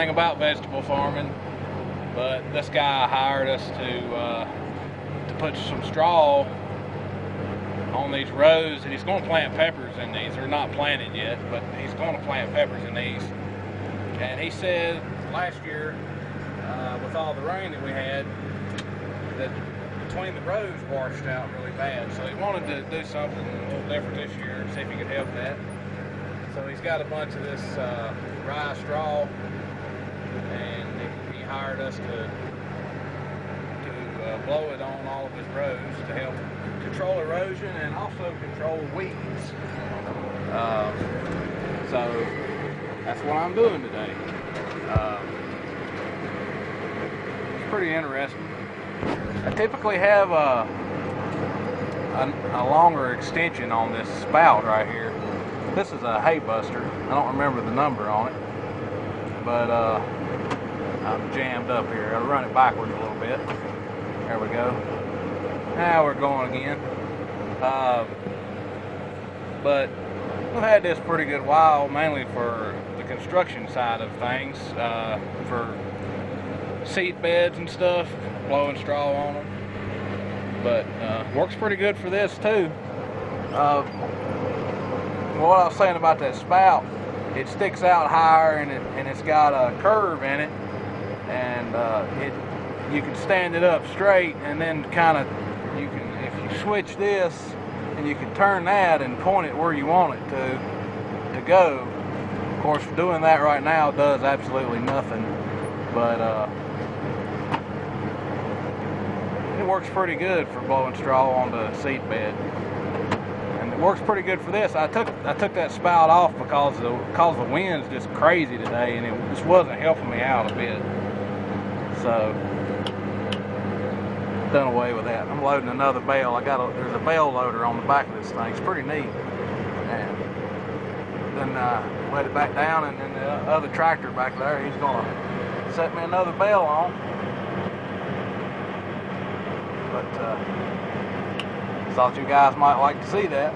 anything about vegetable farming, but this guy hired us to put some straw on these rows, and he's going to plant peppers in these. They're not planted yet, but he's going to plant peppers in these. And he said last year, with all the rain that we had, that between the rows washed out really bad. So he wanted to do something a little different this year and see if he could help that. So he's got a bunch of this rye straw, and he hired us to blow it on all of his rows to help control erosion and also control weeds. So that's what I'm doing today. It's pretty interesting. I typically have a longer extension on this spout right here. This is a Haybuster. I don't remember the number on it, but I'm jammed up here. I'll run it backwards a little bit. There we go. Now we're going again. But we've had this pretty good while, mainly for the construction side of things, for seed beds and stuff, blowing straw on them. But works pretty good for this too. What I was saying about that spout, it sticks out higher, and it's got a curve in it, and you can stand it up straight, and then kind of if you switch this, and you can turn that and point it where you want it to go. Of course, doing that right now does absolutely nothing, but it works pretty good for blowing straw on the seed bed. It works pretty good for this. I took that spout off because the wind's just crazy today, and it just wasn't helping me out a bit. So done away with that. I'm loading another bale. There's a bale loader on the back of this thing. It's pretty neat. And then let it back down, and then the other tractor back there, he's gonna set me another bale on. But thought you guys might like to see that.